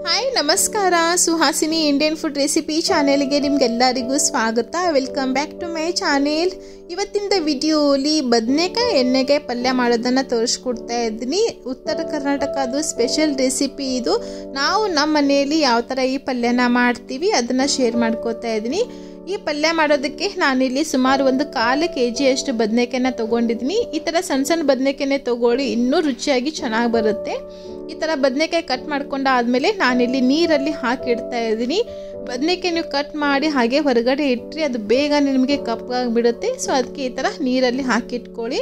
Hi ನಮಸ್ಕಾರ Suhasini Indian food recipe ಚಾನೆಲ್ಗೆ ನಿಮಗೆಲ್ಲರಿಗೂ ಸ್ವಾಗತ. Welcome back to my channel. ಇವತ್ತಿನ ವಿಡಿಯೋಲಿ ಬದನೆಕಾಯಿ ಎಣ್ಣೆಗೆ ಪಲ್ಯ ಮಾಡೋದನ್ನು ತೋರಿಸ್ಕೊಡ್ತಾ ಇದ್ದೀನಿ. ಉತ್ತರ ಕರ್ನಾಟಕದ ಸ್ಪೆಷಲ್ ರೆಸಿಪಿ ಇದು. ನಾವು ನಮ್ಮ ಮನೆಯಲ್ಲಿ ಯಾವ ಥರ ಈ ಪಲ್ಯನ ಮಾಡ್ತೀವಿ ಅದನ್ನು ಶೇರ್ ಮಾಡ್ಕೋತಾ ಇದ್ದೀನಿ. ಈ ಪಲ್ಯ ಮಾಡೋದಕ್ಕೆ ನಾನಿಲ್ಲಿ ಸುಮಾರು 1/4 kg ಅಷ್ಟು ಬದನೆಕಾಯಿನ ತೊಗೊಂಡಿದ್ದೀನಿ. ಈ ಥರ ಸಣ್ಣ ಸಣ್ಣ ಬದನೆಕಾಯಿನೇ ತೊಗೊಳ್ಳಿ, ಇನ್ನೂ ರುಚಿಯಾಗಿ ಚೆನ್ನಾಗಿ ಬರುತ್ತೆ. ಈ ಥರ ಬದನೆಕಾಯಿ ಕಟ್ ಮಾಡ್ಕೊಂಡಾದ್ಮೇಲೆ ನಾನಿಲ್ಲಿ ನೀರಲ್ಲಿ ಹಾಕಿಡ್ತಾ ಇದ್ದೀನಿ. ಬದನೆಕಾಯಿ ನೀವು ಕಟ್ ಮಾಡಿ ಹಾಗೆ ಹೊರಗಡೆ ಇಟ್ಟರೆ ಅದು ಬೇಗ ನಿಮಗೆ ಕಪ್ಪಾಗಿಬಿಡುತ್ತೆ. ಸೊ ಅದಕ್ಕೆ ಈ ಥರ ನೀರಲ್ಲಿ ಹಾಕಿಟ್ಕೊಳ್ಳಿ.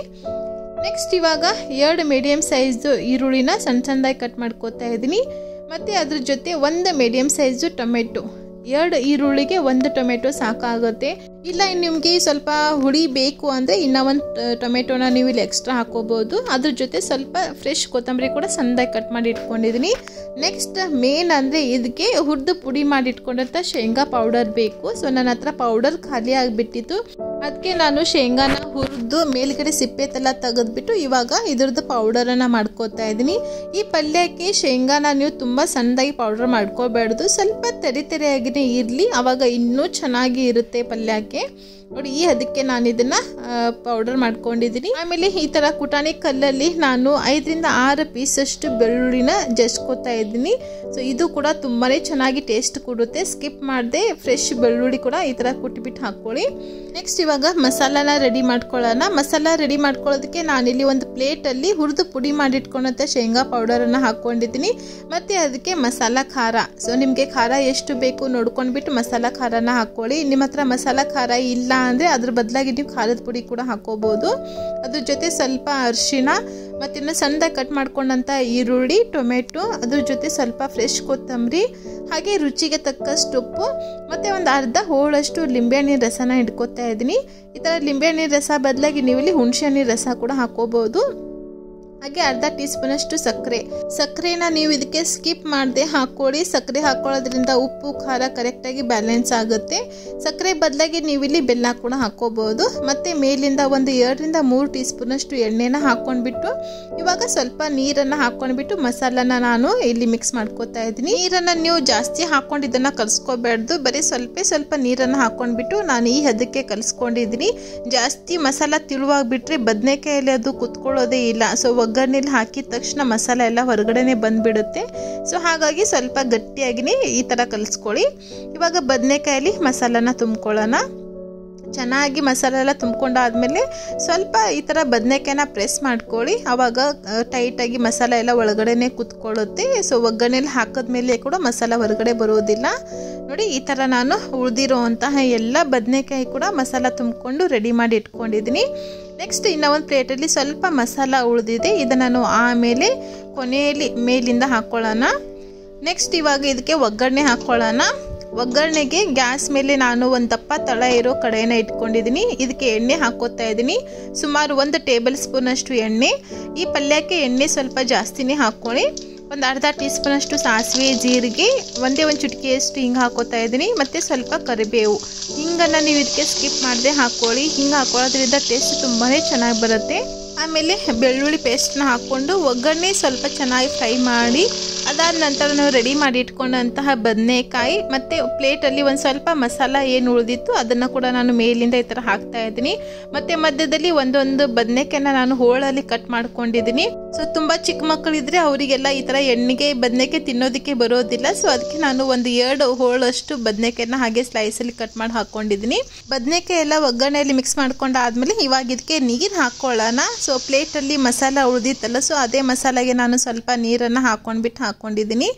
ನೆಕ್ಸ್ಟ್ ಇವಾಗ 2 ಮೀಡಿಯಮ್ ಸೈಜ್ದು ಈರುಳ್ಳಿನ ಸಣ್ಣ ಸಣ್ಣದಾಗಿ ಕಟ್ ಮಾಡ್ಕೋತಾ ಇದ್ದೀನಿ. ಮತ್ತು ಅದ್ರ ಜೊತೆ 1 ಮೀಡಿಯಮ್ ಸೈಜು ಟೊಮೆಟೊ, 2 ಈರುಳ್ಳಿಗೆ 1 ಟೊಮೆಟೊ ಸಾಕಾಗುತ್ತೆ. ಇಲ್ಲ ನಿಮಗೆ ಸ್ವಲ್ಪ ಹುಳಿ ಬೇಕು ಅಂದರೆ ಇನ್ನೂ 1 ಟೊಮೆಟೊನ ನೀವು ಇಲ್ಲಿ ಎಕ್ಸ್ಟ್ರಾ ಹಾಕೋಬೋದು. ಅದ್ರ ಜೊತೆ ಸ್ವಲ್ಪ ಫ್ರೆಶ್ ಕೊತ್ತಂಬರಿ ಕೂಡ ಸಣ್ಣದಾಗಿ ಕಟ್ ಮಾಡಿ ಇಟ್ಕೊಂಡಿದ್ದೀನಿ. ನೆಕ್ಸ್ಟ್ ಮೇನ್ ಅಂದರೆ ಇದಕ್ಕೆ ಹುರಿದು ಪುಡಿ ಮಾಡಿ ಇಟ್ಕೊಂಡಂಥ ಶೇಂಗಾ ಪೌಡರ್ ಬೇಕು. ಸೊ ನನ್ನ ಹತ್ರ ಪೌಡರ್ ಖಾಲಿ ಆಗಿಬಿಟ್ಟಿತ್ತು, ಅದಕ್ಕೆ ನಾನು ಶೇಂಗಾನ ಹುರಿದು ಮೇಲ್ಗಡೆ ಸಿಪ್ಪೆತೆಲ್ಲ ತೆಗೆದ್ಬಿಟ್ಟು ಇವಾಗ ಇದ್ರದ್ದು ಪೌಡರನ್ನು ಮಾಡ್ಕೋತಾ ಇದ್ದೀನಿ. ಈ ಪಲ್ಯಕ್ಕೆ ಶೇಂಗಾನ ನೀವು ತುಂಬ ಸಣ್ಣದಾಗಿ ಪೌಡರ್ ಮಾಡ್ಕೋಬೇಡ್ದು, ಸ್ವಲ್ಪ ತೆರೆಯಾಗಿನೇ ಇರಲಿ, ಆವಾಗ ಇನ್ನೂ ಚೆನ್ನಾಗಿ ಇರುತ್ತೆ ಪಲ್ಯಕ್ಕೆ. ನೋಡಿ ಈ ಅದಕ್ಕೆ ನಾನು ಇದನ್ನು ಪೌಡರ್ ಮಾಡ್ಕೊಂಡಿದ್ದೀನಿ. ಆಮೇಲೆ ಈ ಥರ ಕುಟಾಣಿ ಕಲ್ಲಲ್ಲಿ ನಾನು 5ರಿಂದ 6 ಪೀಸಷ್ಟು ಬೆಳ್ಳುಳ್ಳಿನ ಜಜ್ಕೋತಾ ಇದ್ದೀನಿ. ಸೊ ಇದು ಕೂಡ ತುಂಬಾ ಚೆನ್ನಾಗಿ ಟೇಸ್ಟ್ ಕೊಡುತ್ತೆ. ಸ್ಕಿಪ್ ಮಾಡದೆ ಫ್ರೆಶ್ ಬೆಳ್ಳುಳ್ಳಿ ಕೂಡ ಈ ಥರ ಕುಟ್ಬಿಟ್ಟು ಹಾಕ್ಕೊಳ್ಳಿ. ನೆಕ್ಸ್ಟ್ ಇವಾಗ ಮಸಾಲಾನ ರೆಡಿ ಮಾಡ್ಕೊಳ್ಳೋಣ. ಮಸಾಲ ರೆಡಿ ಮಾಡ್ಕೊಳ್ಳೋದಕ್ಕೆ ನಾನಿಲ್ಲಿ ಒಂದು ಪ್ಲೇಟಲ್ಲಿ ಹುರಿದು ಪುಡಿ ಮಾಡಿಟ್ಕೊಂಡಂಥ ಶೇಂಗಾ ಪೌಡರನ್ನು ಹಾಕ್ಕೊಂಡಿದ್ದೀನಿ. ಮತ್ತು ಅದಕ್ಕೆ ಮಸಾಲ ಖಾರ, ಸೊ ನಿಮಗೆ ಖಾರ ಎಷ್ಟು ಬೇಕು ನೋಡ್ಕೊಂಡ್ಬಿಟ್ಟು ಮಸಾಲ ಖಾರನ ಹಾಕ್ಕೊಳ್ಳಿ. ನಿಮ್ಮ ಹತ್ರ ಮಸಾಲ ಖಾರ ಇಲ್ಲ ಅಂದರೆ ಅದ್ರ ಬದಲಾಗಿ ನೀವು ಖಾರದ ಪುಡಿ ಕೂಡ ಹಾಕೋಬಹುದು. ಅದ್ರ ಜೊತೆ ಸ್ವಲ್ಪ ಅರಿಶಿಣ, ಮತ್ತಿನ್ನು ಸಣ್ಣದಾಗಿ ಕಟ್ ಮಾಡ್ಕೊಂಡಂಥ ಈರುಳ್ಳಿ, ಟೊಮೆಟೊ, ಅದ್ರ ಜೊತೆ ಸ್ವಲ್ಪ ಫ್ರೆಶ್ ಕೊತ್ತಂಬರಿ, ಹಾಗೆ ರುಚಿಗೆ ತಕ್ಕಷ್ಟು ಉಪ್ಪು, ಮತ್ತು ಒಂದು ಅರ್ಧ ಹೋಳಷ್ಟು ಲಿಂಬೆಹಣ್ಣಿನ ರಸನ ಇಟ್ಕೋತಾ ಇದ್ದೀನಿ. ಈ ಥರ ಲಿಂಬೆಹಣ್ಣಿನ ರಸ ಬದಲಾಗಿ ನೀವು ಇಲ್ಲಿ ಹುಣಸೆ ಹಣ್ಣಿನ ರಸ ಕೂಡ ಹಾಕೋಬಹುದು. ಹಾಗೆ ಅರ್ಧ ಟೀ ಸ್ಪೂನ್ ಅಷ್ಟು ಸಕ್ಕರೆನ ನೀವು ಇದಕ್ಕೆ ಸ್ಕಿಪ್ ಮಾಡದೆ ಹಾಕೊಳ್ಳಿ. ಸಕ್ಕರೆ ಹಾಕೊಳ್ಳೋದ್ರಿಂದ ಉಪ್ಪು ಖಾರ ಕರೆಕ್ಟಾಗಿ ಬ್ಯಾಲೆನ್ಸ್ ಆಗುತ್ತೆ. ಸಕ್ಕರೆ ಬದಲಾಗಿ ನೀವು ಇಲ್ಲಿ ಬೆಲ್ಲ ಕೂಡ ಹಾಕೋಬಹುದು. ಮತ್ತು ಮೇಲಿಂದ ಒಂದು 2ರಿಂದ 3 ಟೀ ಸ್ಪೂನ್ ಅಷ್ಟು ಎಣ್ಣೆನ ಹಾಕೊಂಡ್ಬಿಟ್ಟು ಇವಾಗ ಸ್ವಲ್ಪ ನೀರನ್ನು ಹಾಕೊಂಡ್ಬಿಟ್ಟು ಮಸಾಲಾನ ನಾನು ಇಲ್ಲಿ ಮಿಕ್ಸ್ ಮಾಡ್ಕೋತಾ ಇದ್ದೀನಿ. ನೀರನ್ನು ನೀವು ಜಾಸ್ತಿ ಹಾಕೊಂಡು ಇದನ್ನು ಕಲಿಸ್ಕೋಬೇಡ್ದು, ಬರೀ ಸ್ವಲ್ಪ ನೀರನ್ನು ಹಾಕೊಂಡ್ಬಿಟ್ಟು ನಾನು ಈ ಹದಕ್ಕೆ ಕಲಿಸ್ಕೊಂಡಿದ್ದೀನಿ. ಜಾಸ್ತಿ ಮಸಾಲ ತಿಳುವಾಗ್ಬಿಟ್ರೆ ಬದನೆಕಾಯಲ್ಲಿ ಅದು ಕುತ್ಕೊಳ್ಳೋದೇ ಇಲ್ಲ. ಸೊ ಒಗ್ಗರಣೆಲಿ ಹಾಕಿದ ತಕ್ಷಣ ಮಸಾಲೆ ಎಲ್ಲ ಹೊರಗಡೆನೆ ಬಂದ್ಬಿಡುತ್ತೆ. ಸೊ ಹಾಗಾಗಿ ಸ್ವಲ್ಪ ಗಟ್ಟಿಯಾಗಿನೇ ಈ ಥರ ಕಲಿಸ್ಕೊಳ್ಳಿ. ಇವಾಗ ಬದನೆಕಾಯಲ್ಲಿ ಮಸಾಲಾನ ತುಂಬ್ಕೊಳ್ಳೋಣ. ಚೆನ್ನಾಗಿ ಮಸಾಲೆ ಎಲ್ಲ ತುಂಬ್ಕೊಂಡಾದ್ಮೇಲೆ ಸ್ವಲ್ಪ ಈ ಥರ ಬದನೆಕಾಯಿನ ಪ್ರೆಸ್ ಮಾಡ್ಕೊಳ್ಳಿ. ಆವಾಗ ಟೈಟಾಗಿ ಮಸಾಲೆ ಎಲ್ಲ ಒಳಗಡೆನೆ ಕುತ್ಕೊಳ್ಳುತ್ತೆ. ಸೊ ಒಗ್ಗರಣೆಲಿ ಹಾಕಿದ್ಮೇಲೆ ಕೂಡ ಮಸಾಲ ಹೊರಗಡೆ ಬರೋದಿಲ್ಲ. ನೋಡಿ ಈ ಥರ ನಾನು ಉಳಿದಿರೋಂತಹ ಎಲ್ಲ ಬದನೆಕಾಯಿ ಕೂಡ ಮಸಾಲ ತುಂಬಿಕೊಂಡು ರೆಡಿ ಮಾಡಿ ಇಟ್ಕೊಂಡಿದ್ದೀನಿ. ನೆಕ್ಸ್ಟ್ ಇನ್ನೂ ಒಂದು ಪ್ಲೇಟಲ್ಲಿ ಸ್ವಲ್ಪ ಮಸಾಲ ಉಳಿದಿದೆ, ಇದನ್ನು ನಾನು ಆಮೇಲೆ ಕೊನೆಯಲ್ಲಿ ಮೇಲಿಂದ ಹಾಕ್ಕೊಳ್ಳೋಣ. ನೆಕ್ಸ್ಟ್ ಇವಾಗ ಇದಕ್ಕೆ ಒಗ್ಗರಣೆ ಹಾಕ್ಕೊಳ್ಳೋಣ. ಒಗ್ಗರಣೆಗೆ ಗ್ಯಾಸ್ ಮೇಲೆ ನಾನು ಒಂದು ದಪ್ಪ ತಳ ಇರೋ ಕಡೆಯನ್ನು ಇಟ್ಕೊಂಡಿದ್ದೀನಿ. ಇದಕ್ಕೆ ಎಣ್ಣೆ ಹಾಕೋತಾ ಇದ್ದೀನಿ. ಸುಮಾರು 1 ಟೇಬಲ್ ಸ್ಪೂನ್ ಅಷ್ಟು ಎಣ್ಣೆ. ಈ ಪಲ್ಯಕ್ಕೆ ಎಣ್ಣೆ ಸ್ವಲ್ಪ ಜಾಸ್ತಿನೇ ಹಾಕ್ಕೊಳ್ಳಿ. ಒಂದು ಅರ್ಧ ಟೀ ಸ್ಪೂನ್ ಅಷ್ಟು ಸಾಸಿವೆ, ಜೀರಿಗೆ, ಒಂದೇ ಒಂದು ಚುಟಕಿಯಷ್ಟು ಹಿಂಗೆ ಹಾಕೋತಾ ಇದ್ದೀನಿ. ಮತ್ತು ಸ್ವಲ್ಪ ಕರಿಬೇವು. ಹಿಂಗನ್ನು ನೀವು ಇದಕ್ಕೆ ಸ್ಕಿಪ್ ಮಾಡದೆ ಹಾಕ್ಕೊಳ್ಳಿ. ಹಿಂಗೆ ಹಾಕೊಳ್ಳೋದ್ರಿಂದ ಟೇಸ್ಟ್ ತುಂಬಾ ಚೆನ್ನಾಗಿ ಬರುತ್ತೆ. ಆಮೇಲೆ ಬೆಳ್ಳುಳ್ಳಿ ಪೇಸ್ಟ್ನ ಹಾಕ್ಕೊಂಡು ಒಗ್ಗರಣೆ ಸ್ವಲ್ಪ ಚೆನ್ನಾಗಿ ಫ್ರೈ ಮಾಡಿ ಅದಾದ ನಂತರ ನಾವು ರೆಡಿ ಮಾಡಿ ಇಟ್ಕೊಂಡಂತಹ ಬದನೆಕಾಯಿ ಮತ್ತು ಪ್ಲೇಟಲ್ಲಿ ಒಂದು ಸ್ವಲ್ಪ ಮಸಾಲ ಏನು ಉಳಿದಿತ್ತು ಅದನ್ನು ಕೂಡ ನಾನು ಮೇಲಿಂದ ಈ ಥರ ಹಾಕ್ತಾ ಇದ್ದೀನಿ. ಮತ್ತು ಮಧ್ಯದಲ್ಲಿ ಒಂದೊಂದು ಬದನೆಕಾಯಿನ ನಾನು ಹೋಳಲ್ಲಿ ಕಟ್ ಮಾಡ್ಕೊಂಡಿದ್ದೀನಿ. ಸೊ ತುಂಬ ಚಿಕ್ಕ ಮಕ್ಕಳಿದ್ರೆ ಅವರಿಗೆಲ್ಲ ಈ ಥರ ಎಣ್ಣೆಗೆ ಬದನೆಕಾಯಿ ತಿನ್ನೋದಕ್ಕೆ ಬರೋದಿಲ್ಲ. ಸೊ ಅದಕ್ಕೆ ನಾನು ಒಂದು 2 ಹೋಳಷ್ಟು ಬದನೆಕಾಯಿನ ಹಾಗೆ ಸ್ಲೈಸಲ್ಲಿ ಕಟ್ ಮಾಡಿ ಹಾಕ್ಕೊಂಡಿದ್ದೀನಿ. ಬದನೆಕಾಯಿ ಎಲ್ಲ ಒಗ್ಗರಣೆಯಲ್ಲಿ ಮಿಕ್ಸ್ ಮಾಡ್ಕೊಂಡಾದ್ಮೇಲೆ ಇವಾಗ ಇದಕ್ಕೆ ನೀರು ಹಾಕ್ಕೊಳ್ಳೋಣ. ಸೊ ಪ್ಲೇಟಲ್ಲಿ ಮಸಾಲ ಉಳಿದಿತ್ತಲ್ಲ, ಸೊ ಅದೇ ಮಸಾಲೆಗೆ ನಾನು ಸ್ವಲ್ಪ ನೀರನ್ನು ಹಾಕ್ಕೊಂಡಿದ್ದೀನಿ.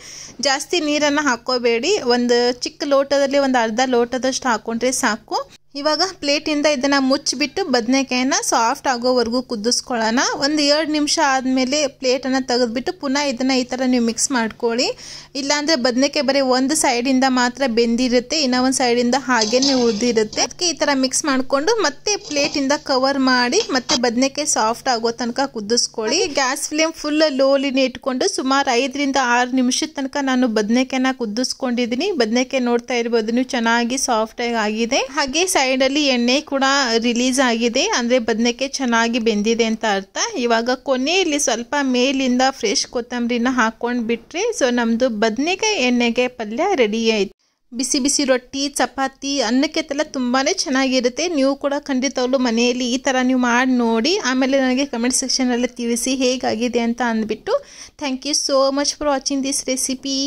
ಜಾಸ್ತಿ ನೀರನ್ನು ಹಾಕೋಬೇಡಿ, ಒಂದು ಚಿಕ್ಕ ಲೋಟದಲ್ಲಿ ಒಂದು ಅರ್ಧ ಲೋಟದಷ್ಟು ಹಾಕೊಂಡ್ರೆ ಸಾಕು. ಇವಾಗ ಪ್ಲೇಟಿಂದ ಇದನ್ನು ಮುಚ್ಚಿಬಿಟ್ಟು ಬದನೆಕಾಯಿನ ಸಾಫ್ಟ್ ಆಗೋವರೆಗೂ ಕುದಿಸ್ಕೊಳ್ಳೋಣ. ಒಂದು 2 ನಿಮಿಷ ಆದಮೇಲೆ ಪ್ಲೇಟನ್ನು ತೆಗೆದ್ಬಿಟ್ಟು ಪುನಃ ಇದನ್ನು ಈ ಥರ ನೀವು ಮಿಕ್ಸ್ ಮಾಡ್ಕೊಳ್ಳಿ. ಇಲ್ಲಾಂದರೆ ಬದನೆಕಾಯಿ ಬರೀ ಒಂದು ಸೈಡಿಂದ ಮಾತ್ರ ಬೆಂದಿರುತ್ತೆ, ಇನ್ನೂ ಒಂದು ಸೈಡಿಂದ ಹಾಗೇನೆ ಉಳಿದಿರುತ್ತೆ. ಅದಕ್ಕೆ ಈ ಥರ ಮಿಕ್ಸ್ ಮಾಡಿಕೊಂಡು ಮತ್ತೆ ಪ್ಲೇಟಿಂದ ಕವರ್ ಮಾಡಿ ಮತ್ತೆ ಬದನೆಕಾಯಿ ಸಾಫ್ಟ್ ಆಗೋ ತನಕ ಕುದಿಸ್ಕೊಳ್ಳಿ. ಗ್ಯಾಸ್ ಫ್ಲೇಮ್ ಫುಲ್ ಲೋಲಿನೇ ಇಟ್ಕೊಂಡು ಸುಮಾರು 5ರಿಂದ 6 ನಿಮಿಷದ ತನಕ ನಾನು ಬದನೆಕಾಯಿನ ಕುದಿಸ್ಕೊಂಡಿದ್ದೀನಿ. ಬದನೆಕಾಯಿ ನೋಡ್ತಾ ಇರ್ಬೋದು ನೀವು, ಚೆನ್ನಾಗಿ ಸಾಫ್ಟಾಗಿ ಆಗಿದೆ. ಹಾಗೆ ಸೈಡಲ್ಲಿ ಎಣ್ಣೆ ಕೂಡ ರಿಲೀಸ್ ಆಗಿದೆ, ಅಂದರೆ ಬದನೆಕಾಯಿ ಚೆನ್ನಾಗಿ ಬೆಂದಿದೆ ಅಂತ ಅರ್ಥ. ಇವಾಗ ಕೊನೆಯಲ್ಲಿ ಸ್ವಲ್ಪ ಮೇಲಿಂದ ಫ್ರೆಶ್ ಕೊತ್ತಂಬರಿನ ಹಾಕ್ಕೊಂಡು ಬಿಟ್ಟರೆ ಸೊ ನಮ್ಮದು ಬದನೆಕಾಯಿ ಎಣ್ಣೆಗೆ ಪಲ್ಯ ರೆಡಿ ಆಯಿತು. ಬಿಸಿ ಬಿಸಿ ರೊಟ್ಟಿ, ಚಪಾತಿ, ಅನ್ನಕ್ಕೆಲ್ಲ ತುಂಬಾ ಚೆನ್ನಾಗಿರುತ್ತೆ. ನೀವು ಕೂಡ ಖಂಡಿತವಾಗ್ಲೂ ಮನೆಯಲ್ಲಿ ಈ ಥರ ನೀವು ಮಾಡಿ ನೋಡಿ, ಆಮೇಲೆ ನನಗೆ ಕಮೆಂಟ್ ಸೆಕ್ಷನಲ್ಲಿ ತಿಳಿಸಿ ಹೇಗಾಗಿದೆ ಅಂತ ಅಂದ್ಬಿಟ್ಟು. Thank you so much for watching this recipe.